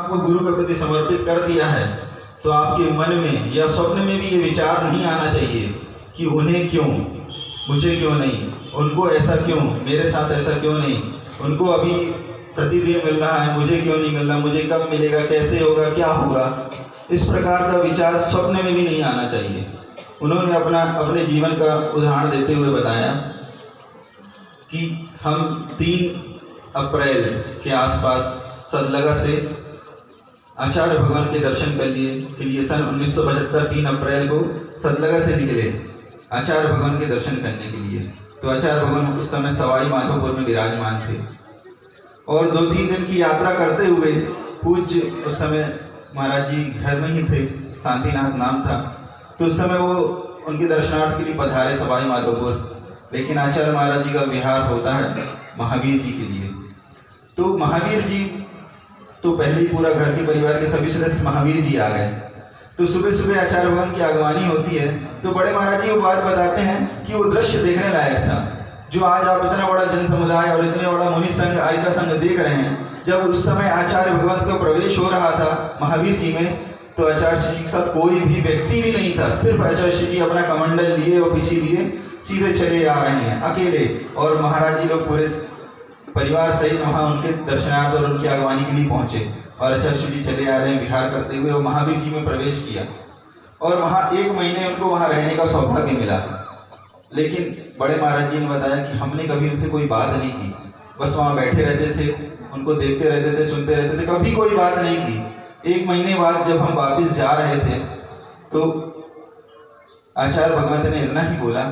आपको गुरु के प्रति समर्पित कर दिया है तो आपके मन में या स्वप्न में भी ये विचार नहीं आना चाहिए कि उन्हें क्यों, मुझे क्यों नहीं, उनको ऐसा क्यों, मेरे साथ ऐसा क्यों नहीं, उनको अभी प्रतिदिन मिल रहा है, मुझे क्यों नहीं मिल रहा, मुझे कब मिलेगा, कैसे होगा, क्या होगा। इस प्रकार का विचार स्वप्न में भी नहीं आना चाहिए। उन्होंने अपने जीवन का उदाहरण देते हुए बताया कि हम 3 अप्रैल के आसपास सदलगा से आचार्य भगवान के दर्शन के लिए सन 1975 3 अप्रैल को सदलगा से निकले आचार्य भगवान के दर्शन करने के लिए। तो आचार्य भगवान उस समय सवाई माधोपुर में विराजमान थे और 2-3 दिन की यात्रा करते हुए पूज्य उस समय महाराज जी घर में ही थे, शांतिनाथ नाम था। तो उस समय वो उनके दर्शनार्थ के लिए पधारे सवाई माधोपुर। लेकिन आचार्य महाराज जी का विहार होता है महावीर जी के लिए। तो महावीर जी तो पहले ही पूरा घर के परिवार के सभी सदस्य महावीर जी आ गए। तो सुबह सुबह आचार्य भगवान की आगवानी होती है तो बड़े महाराज जी वो बात बताते हैं कि वो दृश्य देखने लायक था जो आज आप इतना बड़ा जन समुदाय और इतने बड़ा मुनि संघ, आयिका संघ देख रहे हैं। जब उस समय आचार्य भगवान का प्रवेश हो रहा था महावीर जी में तो आचार्य श्री जी के साथ कोई भी व्यक्ति भी नहीं था। सिर्फ आचार्य श्री जी अपना कमंडल लिए और पीछे लिए सीधे चले आ रहे हैं अकेले, और महाराज जी लोग पूरे परिवार सहित वहाँ उनके दर्शनार्थ और उनकी आगवानी के लिए पहुंचे और आचार्य श्री जी चले आ रहे हैं विहार करते हुए। और महावीर जी में प्रवेश किया और वहाँ 1 महीने उनको वहाँ रहने का सौभाग्य मिला। लेकिन बड़े महाराज जी ने बताया कि हमने कभी उनसे कोई बात नहीं की, बस वहाँ बैठे रहते थे, उनको देखते रहते थे, सुनते रहते थे, कभी कोई बात नहीं की। 1 महीने बाद जब हम वापस जा रहे थे तो आचार्य भगवंत ने इतना ही बोला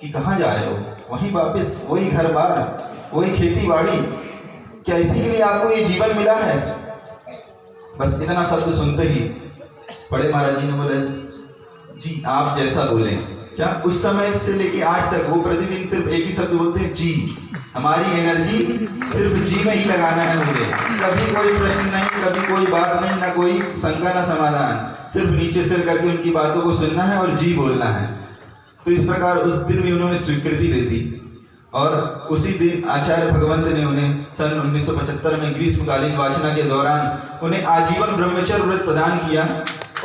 कि कहाँ जा रहे हो? वहीं वापस, वही घर बार, वही खेती बाड़ी, क्या इसी के लिए आपको ये जीवन मिला है? बस इतना शब्द सुनते ही बड़े महाराज जी ने बोले जी आप जैसा बोले। क्या उस समय से लेके आज तक वो प्रतिदिन सिर्फ एक ही शब्द बोलते हैं, जी। हमारी एनर्जी सिर्फ जी में ही लगाना है मुझे, कभी कोई प्रश्न नहीं, कभी कोई बात नहीं, ना कोई शंका ना समाधान, सिर्फ नीचे सिर करके उनकी बातों को सुनना है और जी बोलना है। तो इस प्रकार उस दिन भी उन्होंने स्वीकृति दे दी और उसी दिन आचार्य भगवंत ने उन्हें सन 1975 में ग्रीष्मकालीन वाचना के दौरान उन्हें आजीवन ब्रह्मचर्य व्रत प्रदान किया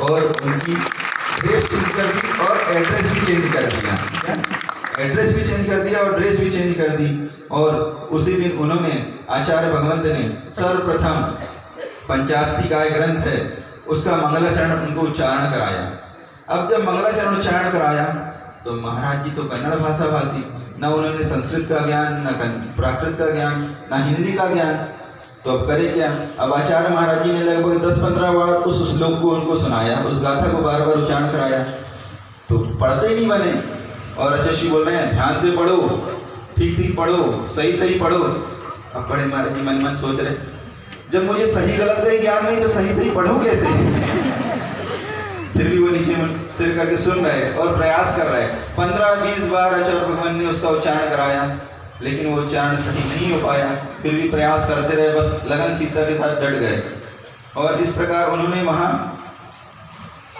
और उनकी ड्रेस चेंज कर दी और एड्रेस भी चेंज कर दिया। एड्रेस भी चेंज कर दिया और ड्रेस भी चेंज कर दी। और उसी दिन उन्होंने आचार्य भगवंत ने सर्वप्रथम पंचास्तिकाय ग्रंथ है उसका मंगलाचरण उनको उच्चारण कराया। अब जब मंगलाचरण उच्चारण कराया तो महाराज जी तो कन्नड़ भाषा भाषी, न उन्होंने संस्कृत का ज्ञान, न प्राकृत का ज्ञान, न हिंदी का ज्ञान, तो अब करें क्या? अब आचार्य महाराज जी ने लगभग 10-15 बार उस श्लोक को उनको सुनाया, उस गाथा को बार बार उच्चारण कराया, तो पढ़ते ही नहीं बने। और आचार्य बोल रहे हैं ध्यान से पढ़ो, ठीक ठीक पढ़ो, सही सही पढ़ो। अब बड़े महाराज जी मन मन सोच रहे जब मुझे सही गलत का ज्ञान नहीं तो सही सही पढ़ूं कैसे? फिर भी वो नीचे सिर करके सुन रहे और प्रयास कर रहे। 15-20 बार आचार्य भगवान ने उसका उच्चारण कराया लेकिन वो उच्चारण सही नहीं हो पाया। फिर भी प्रयास करते रहे, बस लगनशीलता के साथ डट गए और इस प्रकार उन्होंने वहाँ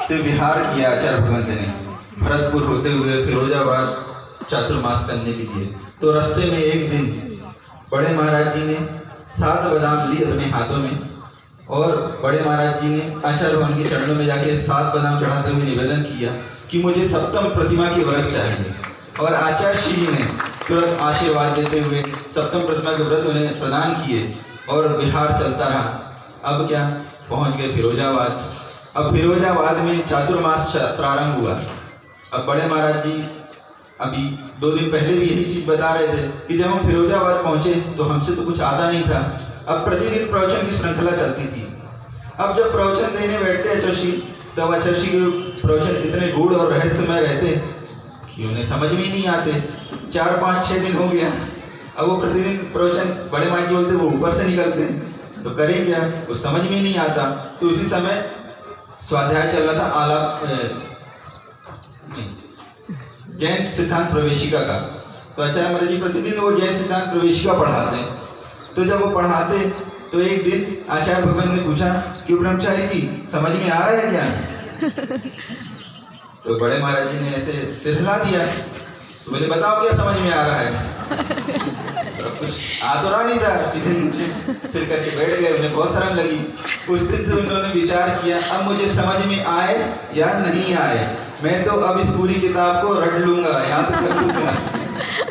से विहार किया। आचार्य भगवंत ने भरतपुर होते हुए फिरोजाबाद चातुर्मास करने के लिए। तो रास्ते में एक दिन बड़े महाराज जी ने 7 बादाम लिए अपने हाथों में और बड़े महाराज जी ने आचार्य भगवान के चरणों में जाके 7 बादाम चढ़ाते हुए निवेदन किया कि मुझे सप्तम प्रतिमा के व्रत चाहिए। और आचार्य श्री जी ने तुरंत आशीर्वाद देते हुए सप्तम प्रतिमा के व्रत उन्हें प्रदान किए और विहार चलता रहा। अब क्या, पहुंच गए फिरोजाबाद। अब फिरोजाबाद में चातुर्मास प्रारंभ हुआ। अब बड़े महाराज जी अभी 2 दिन पहले भी यही चीज बता रहे थे कि जब हम फिरोजाबाद पहुंचे तो हमसे तो कुछ आता नहीं था। अब प्रतिदिन प्रवचन की श्रृंखला चलती थी। अब जब प्रवचन देने बैठते आचार्य तब आचार्य के प्रवचन इतने गूढ़ और रहस्यमय रहते कि उन्हें समझ में ही नहीं आते। 4-5-6 दिन हो गया। अब वो प्रतिदिन प्रवचन बड़े माई जी बोलते वो ऊपर से निकलते तो करें क्या, कुछ समझ में ही नहीं आता। तो उसी समय स्वाध्याय चल रहा था आलाप जैन सिद्धांत प्रवेशिका का। तो आचार्य महाराज जी प्रतिदिन वो जैन सिद्धांत प्रवेशिका पढ़ाते हैं। तो जब वो पढ़ाते तो एक दिन आचार्य भगवान ने पूछा कि ब्रह्मचारी जी समझ में आ रहा है क्या? तो बड़े महाराज जी ने ऐसे सिर हिला दिया। तो बोले बताओ क्या समझ में आ रहा है? और कुछ आ तो रहा नहीं था, सीधे नीचे सिर करके बैठ गए। उन्हें बहुत शर्म लगी। उस दिन से उन्होंने विचार किया, अब मुझे समझ में आए या नहीं आए, मैं तो अब इस पूरी किताब को रट लूंगा, याद कर लूंगा।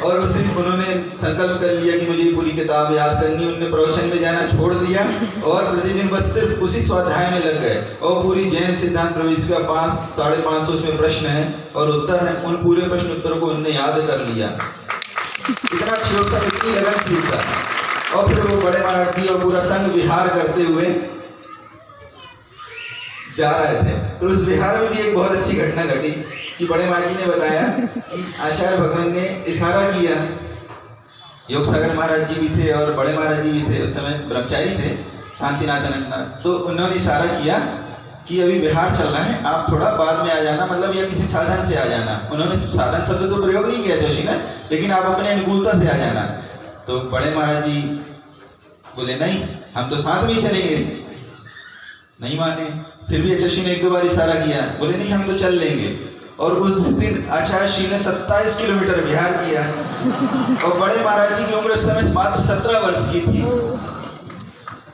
और उस दिन उन्होंने संकल्प कर लिया कि मुझे पूरी किताब याद करनी। उन्होंने प्रवचन में जाना छोड़ दिया और प्रतिदिन बस सिर्फ उसी स्वाध्याय में लग गए। और पूरी जैन सिद्धांत प्रवेश का 500-550 उसमें प्रश्न है और उत्तर है, उन पूरे प्रश्न उत्तरों को उन्होंने याद कर लिया। इतना श्लोक था, इतनी लगनशील था। और फिर वो बड़े महाराज जी और पूरा संघ विहार करते हुए जा रहे थे। तो उस विहार में भी एक बहुत अच्छी घटना घटी कि बड़े महाराज जी ने बताया कि आचार्य भगवान ने इशारा किया। योग सागर महाराज जी भी थे और बड़े महाराज जी भी थे, उस समय ब्रह्मचारी थे, शांतिनाथ अनंतनाथ। तो उन्होंने इशारा किया कि अभी विहार चल रहा है, आप थोड़ा बाद में आ जाना, मतलब या किसी साधन से आ जाना। उन्होंने साधन शब्द तो प्रयोग नहीं किया जोशी ने, लेकिन आप अपने अनुकूलता से आ जाना। तो बड़े महाराज जी बोले नहीं, हम तो साथ में ही चलेंगे। नहीं माने। फिर भी आचार्य श्री ने 1-2 बार इशारा किया, बोले नहीं हम तो चल लेंगे। और उस दिन आचार्य श्री ने 27 किलोमीटर विहार किया। और बड़े महाराज जी की उम्र उस समय मात्र 17 वर्ष की थी।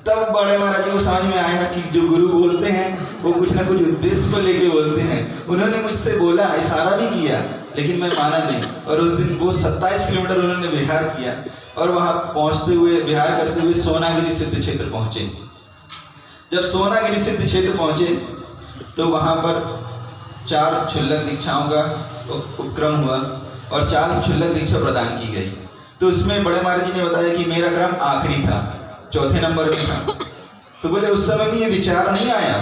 तब बड़े महाराज जी को समझ में आया कि जो गुरु बोलते हैं वो कुछ ना कुछ उद्देश्य को लेके बोलते हैं। उन्होंने मुझसे बोला, इशारा भी किया, लेकिन मैं माना नहीं। और उस दिन वो 27 किलोमीटर उन्होंने विहार किया। और वहाँ पहुँचते हुए, विहार करते हुए सोनागिरी सिद्ध क्षेत्र पहुँचे। जब सोनागिरी सिद्ध क्षेत्र पहुँचे तो वहाँ पर 4 क्षुल्लक दीक्षाओं का उपक्रम हुआ और 4 क्षुल्लक दीक्षा प्रदान की गई। तो उसमें बड़े महाराज जी ने बताया कि मेरा क्रम आखिरी था, 4थे नंबर पे था। तो बोले उस समय भी ये विचार नहीं आया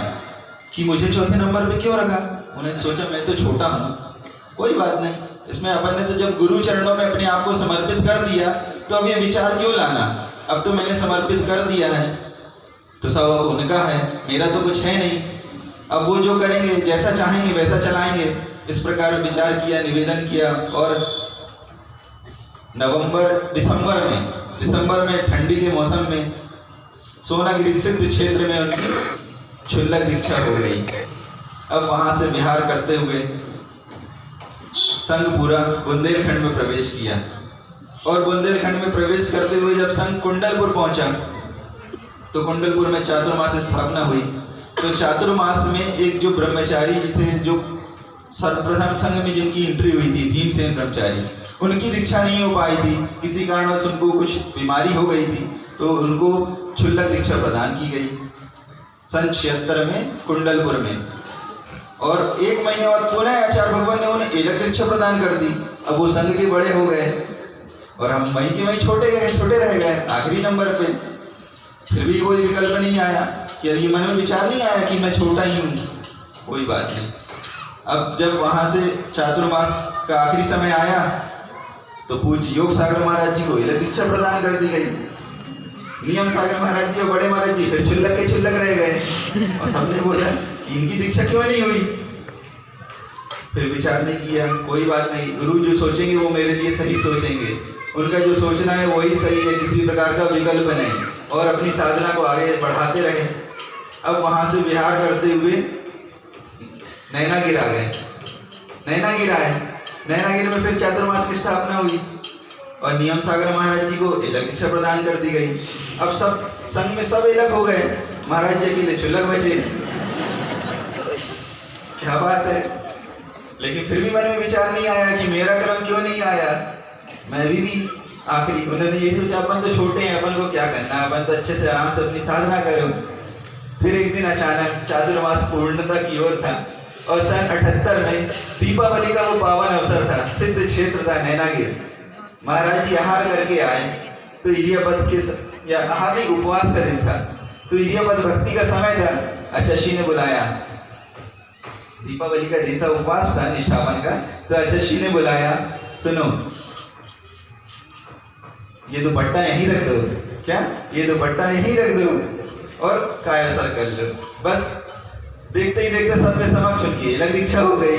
कि मुझे 4थे नंबर पे क्यों रखा। उन्हें सोचा मैं तो छोटा हूँ, कोई बात नहीं, इसमें अपन ने तो जब गुरु चरणों में अपने आप को समर्पित कर दिया तो अब ये विचार क्यों लाना। अब तो मैंने समर्पित कर दिया है तो सब अब उनका है, मेरा तो कुछ है नहीं। अब वो जो करेंगे, जैसा चाहेंगे वैसा चलाएंगे। इस प्रकार विचार किया, निवेदन किया। और दिसंबर में ठंडी के मौसम में सोनागिरी सिद्ध क्षेत्र में उनकी क्षुल्लक दीक्षा हो गई। अब वहाँ से विहार करते हुए संघ पूरा बुंदेलखंड में प्रवेश किया। और बुंदेलखंड में प्रवेश करते हुए जब संघ कुंडलपुर पहुंचा तो कुंडलपुर में चातुर्मास स्थापना हुई। तो चातुर्मास में एक जो ब्रह्मचारी जी थे, जो सर्वप्रथम संघ में जिनकी एंट्री हुई थी, भीमसेन ब्रह्मचारी, उनकी दीक्षा नहीं हो पाई थी, किसी कारणवश उनको कुछ बीमारी हो गई थी। तो उनको क्षुल्लक दीक्षा प्रदान की गई सन 76 में कुंडलपुर में। और 1 महीने बाद पुनः आचार्य भगवान ने उन्हें एलक दीक्षा प्रदान कर दी। अब वो संघ के बड़े हो गए और हम वहीं के वहीं छोटे रह गए, आखिरी नंबर पे। फिर भी कोई विकल्प नहीं आया कि अभी मन में विचार नहीं आया कि मैं छोटा ही हूँ, कोई बात नहीं। अब जब वहाँ से चातुर्मास का आखिरी समय आया तो पूज्य योग सागर महाराज जी को एलक दीक्षा प्रदान कर दी गई। नियम सागर महाराज जी और बड़े महाराज जी फिर क्षुल्लक रह गए। और सबने बोला कि इनकी दीक्षा क्यों नहीं हुई। फिर विचार नहीं किया, कोई बात नहीं, गुरु जो सोचेंगे वो मेरे लिए सही सोचेंगे, उनका जो सोचना है वही सही है, किसी प्रकार का विकल्प नहीं। और अपनी साधना को आगे बढ़ाते रहे। अब वहाँ से विहार करते हुए नैनागिर आ गए। नैनागिर में फिर चातुर्मास की स्थापना हुई और नियम सागर महाराज जी को एलक दीक्षा प्रदान कर दी गई। अब सब संघ में सब एलक हो गए, महाराज जी के लिए क्षुल्लक बचे। क्या बात है। लेकिन फिर भी मन में विचार नहीं आया कि मेरा क्रम क्यों नहीं आया, मैं भी आखिरी। उन्होंने ये सोचा अपन तो छोटे हैं, अपन को क्या करना है, अपन तो अच्छे से आराम से अपनी साधना करो। फिर एक दिन अचानक चातुर्मास पूर्णता की ओर था और सन 78 में दीपावली का वो पावन अवसर था, सिद्ध क्षेत्र था नैनागिर। महाराज जी आहार करके आए तो इरियापद के या आहार नहीं, उपवास का दिन था, तो इरियापद भक्ति का समय था। आचार्य ने बुलाया, दीपावली का दिन था, उपवास था निष्ठापन का। तो आचार्य ने बुलाया, सुनो ये दुपट्टा यहीं रख दो, क्या ये दुपट्टा यहीं रख दो और कायासर कर लो। बस देखते ही देखते सबने समक्ष उनकी एलक दीक्षा हो गई।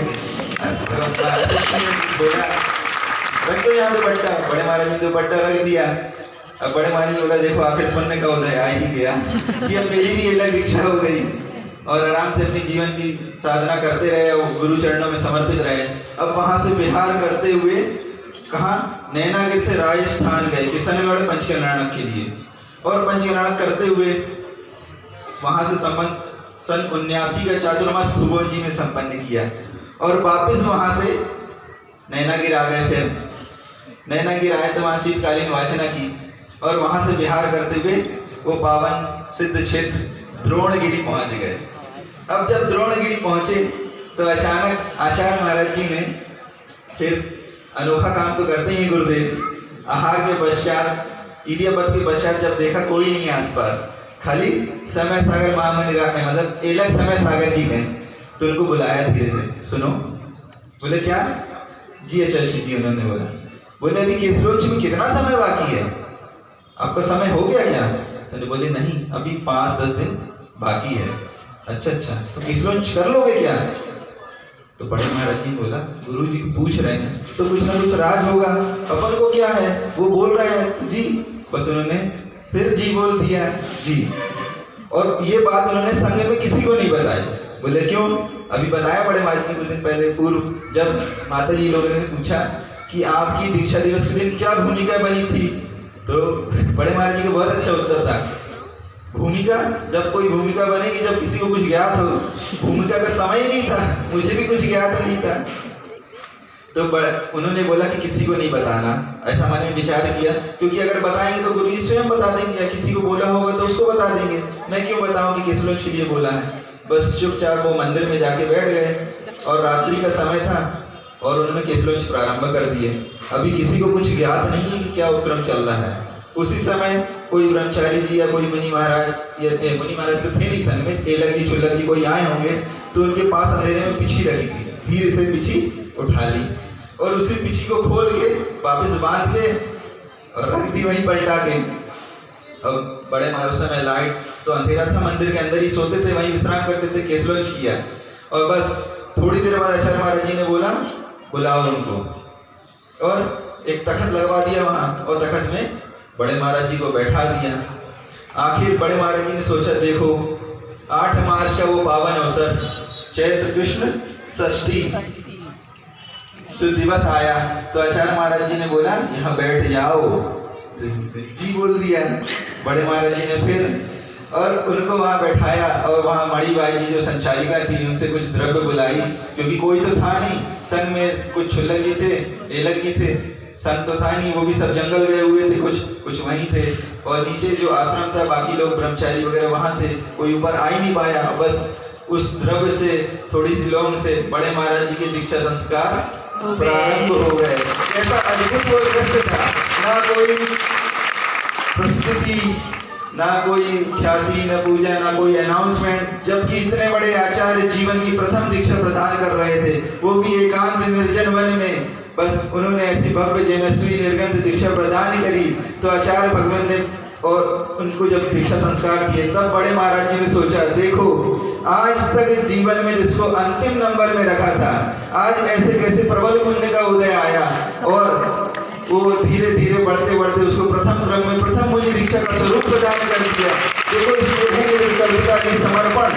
बोला रख दो यहाँ दुपट्टा। बड़े महाराज ने दुपट्टा रख दिया। अब बड़े महाराज ने बोला देखो आखिर पुण्य का उदय आ ही गया कि अब मेरी भी एलक दीक्षा हो गई। और आराम से अपनी जीवन की साधना करते रहे और गुरु चरणों में समर्पित रहे। अब वहाँ से विहार करते हुए कहाँ? नैनागिर से राजस्थान गए, किशनगढ़ पंचकल्याणक के लिए। और पंचकल्याणक करते हुए वहाँ से संबंध सन 79 का चातुर्मास भुवन जी में संपन्न किया और वापस वहाँ से नैनागिर आ गए। फिर नैनागिर आए तो वहाँ शीतकालीन वाचना की और वहाँ से विहार करते हुए वो पावन सिद्ध क्षेत्र द्रोणगिरी पहुँच गए। अब जब द्रोणगिरी पहुँचे तो अचानक आचार्य महाराज जी ने फिर अनोखा काम तो करते ही गुरुदेव। आहार के पश्चात, इडियापत के पश्चात जब देखा कोई नहीं आसपास, खाली समय सागर महामनि रखे, मतलब एलक समय सागर जी ने, तो उनको बुलाया धीरे से, सुनो। बोले क्या? जी आचार्य जी, उन्होंने बोला। बोले अभी केसलोच में कितना समय बाकी है, आपका समय हो गया क्या? तो बोले नहीं, अभी 5-10 दिन बाकी है। अच्छा, तो केसलोच कर लोगे क्या? तो बड़े महाराज जी बोला, गुरु जी पूछ रहे हैं तो कुछ ना कुछ राज होगा, अपन को क्या है, वो बोल रहे हैं जी। बस उन्होंने फिर जी बोल दिया जी। और ये बात उन्होंने संघ में किसी को नहीं बताई। बोले क्यों? अभी बताया बड़े महाराज जी ने कुछ दिन पहले पूर्व, जब माता जी लोगों ने पूछा कि आपकी दीक्षा दिवस के दिन क्या भूमिका बनी थी, तो बड़े महाराज जी का बहुत अच्छा उत्तर था, भूमिका, जब कोई भूमिका बनेगी जब किसी को कुछ ज्ञात हो, भूमिका का समय ही नहीं था, मुझे भी कुछ ज्ञात नहीं था। तो उन्होंने बोला कि किसी को नहीं बताना, ऐसा मन में विचार किया, क्योंकि अगर बताएंगे तो गुरु जी स्वयं बता देंगे, या किसी को बोला होगा तो उसको बता देंगे, मैं क्यों बताऊं कि किस लोग के लिए बोला है। बस चुपचाप वो मंदिर में जाके बैठ गए और रात्रि का समय था और उन्होंने केसलोच प्रारंभ कर दिए। अभी किसी को कुछ ज्ञात नहीं है कि क्या उपक्रम चल रहा है। उसी समय कोई ब्रह्मचारी जी या कोई मुनि महाराज, या मुनि महाराज तो थे नहीं संग में, एलक जी चुल्लक जी कोई आए होंगे, तो उनके पास अंधेरे में पिछी लगी थी, धीरे से पिछी उठा ली और उसी पिछी को खोल के वापस बांध के और रख दी वहीं पलटा के। अब बड़े महाराज उस समय लाइट तो अंधेरा था, मंदिर के अंदर ही सोते थे, वहीं विश्राम करते थे, केसलोच किया। और बस थोड़ी देर बाद आचार्य महाराज जी ने बोला बुलाओ उनको, और एक तखत लगवा दिया वहाँ, और तखत में बड़े महाराज जी को बैठा दिया। आखिर बड़े महाराज जी ने सोचा, देखो 8 मार्च का वो पावन अवसर, चैत्र कृष्ण षष्ठी जो दिवस आया, तो आचार्य महाराज जी ने बोला यहाँ बैठ जाओ, तो जी बोल दिया बड़े महाराज जी ने फिर, और उनको वहाँ बैठाया। और वहाँ मणिबाई जी जो संचालिका थी, उनसे कुछ द्रव्य बुलाई, क्योंकि कोई तो था नहीं संग में, कुछ छुल्लक जी थे, एलक जी थे, संग तो था नहीं, वो भी सब जंगल गए हुए थे, कुछ वहीं थे। और नीचे जो आश्रम था, बाकी लोग ब्रह्मचारी वगैरह वहाँ थे, कोई ऊपर आ ही नहीं पाया। बस उस द्रव्य से, थोड़ी सी लौंग से बड़े महाराज जी के दीक्षा संस्कार प्रारंभ हो गए। ऐसा अद्भुत वो दृश्य था, ना कोई प्रस्तुति, ना कोई ख्याति, न पूजा, ना कोई अनाउंसमेंट, जबकि इतने बड़े आचार्य जीवन की प्रथम दीक्षा प्रदान कर रहे थे, वो भी एकांत निर्जन वन में। बस उन्होंने ऐसी भव्य जैनश्री निर्गंध दीक्षा प्रदान करी, तो आचार्य भगवान ने और उनको जब दीक्षा संस्कार किए, तब बड़े महाराज जी ने सोचा, देखो आज तक जीवन में जिसको अंतिम नंबर में रखा था, आज ऐसे कैसे प्रबल पुण्य का उदय आया, और वो धीरे धीरे बढ़ते बढ़ते उसको प्रथम क्रम में प्रथम मुनि दीक्षा का स्वरूप प्रदान कर दिया। देखो इसमें कविता की समर्पण,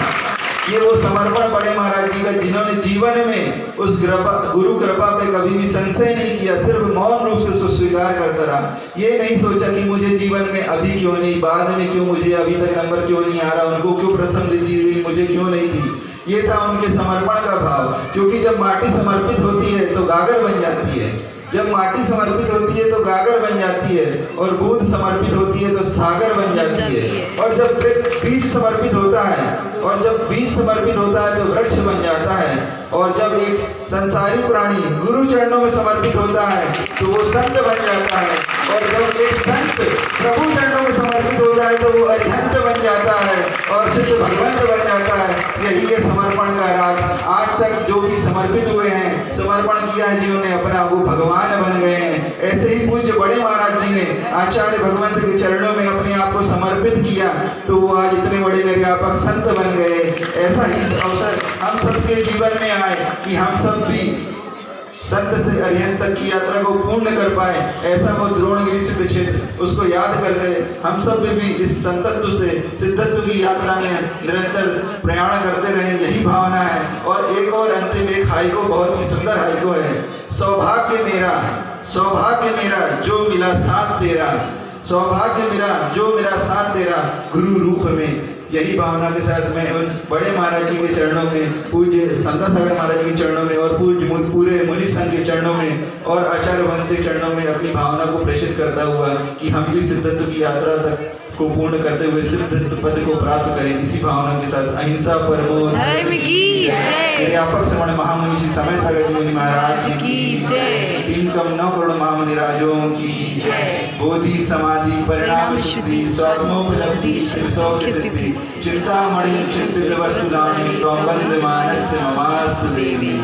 ये वो समर्पण बड़े महाराज जी का, जिन्होंने जीवन में उस गुरु कृपा पे कभी भी संशय नहीं किया, सिर्फ मौन रूप से स्वीकार करता रहा। ये नहीं सोचा कि मुझे जीवन में अभी क्यों नहीं, बाद में क्यों, मुझे अभी तक नंबर क्यों नहीं आ रहा, उनको क्यों प्रथम दी हुई, मुझे क्यों नहीं दी। ये था उनके समर्पण का भाव, क्योंकि जब माटी समर्पित होती है तो गागर बन जाती है, जब माटी समर्पित होती है तो गागर बन जाती है, और बूंद समर्पित होती है तो सागर बन जाती है, और जब बीज समर्पित होता है, और जब बीज समर्पित होता है तो वृक्ष बन जाता है, और जब एक संसारी प्राणी गुरु चरणों में समर्पित होता है तो वो संत बन जाता है, और जब एक संत प्रभु चरणों में समर्पित होता है तो वो अरिहंत बन जाता है और सिद्ध भगवंत बन जाता है। यही है समर्पण का राग। आज तक जो भी समर्पित हुए हैं, समर्पण किया है जिन्होंने अपना, वो भगवान बन गए हैं। ऐसे ही पूज्य बड़े महाराज जी ने आचार्य भगवंत के चरणों में अपने आप को समर्पित किया, तो वो आज इतने बड़े निर्यापक संत बन गए। ऐसा ही अवसर हम सबके जीवन में आए कि हम सब भी संत से अरिहंत तक की यात्रा को पूर्ण कर पाए। ऐसा वो द्रोणगिरी सिद्ध क्षेत्र, उसको याद कर गए। हम सब भी इस संतत्व से सिद्धत्व की यात्रा में निरंतर प्रयाण करते रहे, यही भावना है। और एक और अंतिम एक हाइको, बहुत ही सुंदर हाइको है। सौभाग्य मेरा सौभाग्य मेरा जो मिला साथ तेरा, सौभाग्य मेरा जो मिला साथ तेरा गुरु रूप में। यही भावना के साथ मैं उन बड़े महाराज जी के चरणों में, पूज्य संता सागर महाराज जी के चरणों में और पूरे मुनि संघ के चरणों में और आचार्य वंत के चरणों में अपनी भावना को प्रेषित करता हुआ कि हम भी सिद्धत्व की यात्रा तक को पूर्ण करते हुए सिद्धत्व पद को प्राप्त करें। इसी भावना के साथ अहिंसा परमो धर्म की जय। व्यापक श्रवण महामुनि श्री समय सागर जी मुनि महाराज जी की जय। 3 कम 9 करोड़ महामुनि राजों की जय। बोधि समाधि परिणाम शुद्धि स्वात्मोपलब्धि सौख्य सिद्धि चिंतामणि चित्त वस्तुदाने त्वं वंदमानस्य ममास्तु देवी।